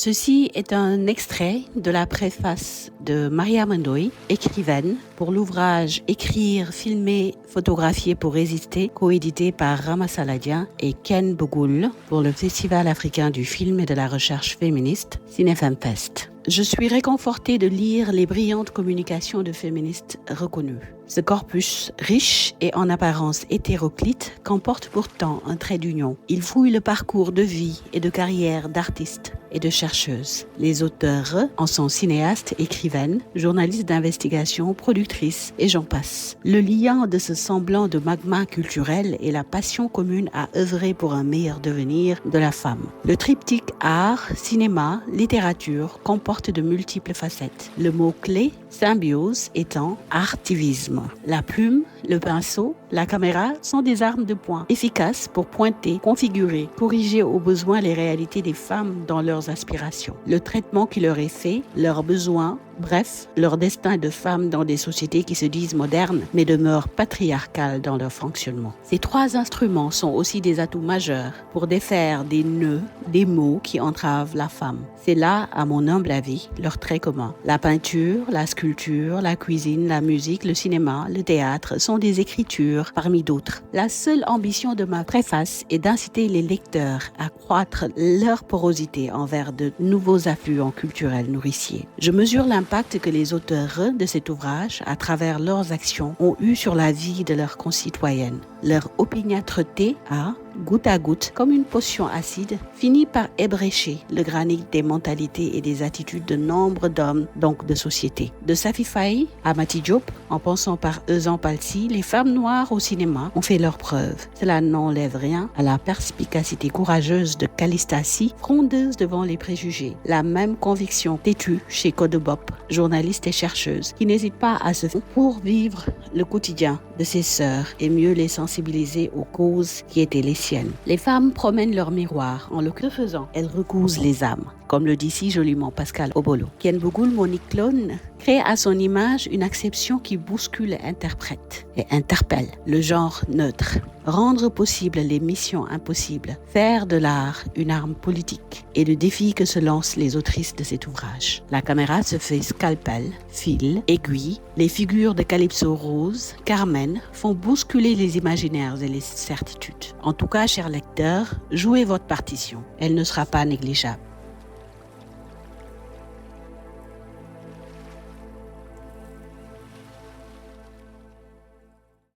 Ceci est un extrait de la préface de Maria Mandoy, écrivaine, pour l'ouvrage Écrire, filmer, photographier pour résister, coédité par Rama Saladian et Ken Bougoul pour le Festival africain du film et de la recherche féministe Cinefemfest. Je suis réconfortée de lire les brillantes communications de féministes reconnues. Ce corpus, riche et en apparence hétéroclite, comporte pourtant un trait d'union. Il fouille le parcours de vie et de carrière d'artistes et de chercheuses. Les auteurs en sont cinéastes, écrivaines, journalistes d'investigation, productrices et j'en passe. Le liant de ce semblant de magma culturel est la passion commune à œuvrer pour un meilleur devenir de la femme. Le triptyque art, cinéma, littérature comporte de multiples facettes. Le mot-clé, symbiose, étant artivisme. La plume, le pinceau, la caméra sont des armes de poing efficaces pour pointer, configurer, corriger au besoin les réalités des femmes dans leurs aspirations. Le traitement qui leur est fait, leurs besoins, bref, leur destin de femmes dans des sociétés qui se disent modernes mais demeurent patriarcales dans leur fonctionnement. Ces trois instruments sont aussi des atouts majeurs pour défaire des nœuds, des maux qui entravent la femme. C'est là, à mon humble avis, leur trait commun. La peinture, la sculpture, la cuisine, la musique, le cinéma, le théâtre sont des écritures parmi d'autres. La seule ambition de ma préface est d'inciter les lecteurs à croître leur porosité envers de nouveaux affluents culturels nourriciers. Je mesure l'impact que les auteurs de cet ouvrage, à travers leurs actions, ont eu sur la vie de leurs concitoyennes. Leur opiniâtreté a, goutte à goutte, comme une potion acide, fini par ébrécher le granit des mentalités et des attitudes de nombre d'hommes, donc de société. De Safi Faye à Mati Diop, en passant par Eusan Palsy, les femmes noires au cinéma ont fait leurs preuves. Cela n'enlève rien à la perspicacité courageuse de Calista Si, frondeuse devant les préjugés. La même conviction têtue chez Codebop, journaliste et chercheuse, qui n'hésite pas à se faire pour vivre le quotidien de ses sœurs et mieux les sensibiliser aux causes qui étaient les siennes. Les femmes promènent leur miroir. En le faisant, elles recousent les âmes, comme le dit si joliment Pascal Obolo. Ken Bougoul, Monique Clone, crée à son image une acception qui bouscule, interprète et interpelle le genre neutre. Rendre possible les missions impossibles, faire de l'art une arme politique et le défi que se lancent les autrices de cet ouvrage. La caméra se fait scalpel, fil, aiguille. Les figures de Calypso Rose, Carmen font bousculer les imaginaires et les certitudes. En tout cas, chers lecteurs, jouez votre partition. Elle ne sera pas négligeable.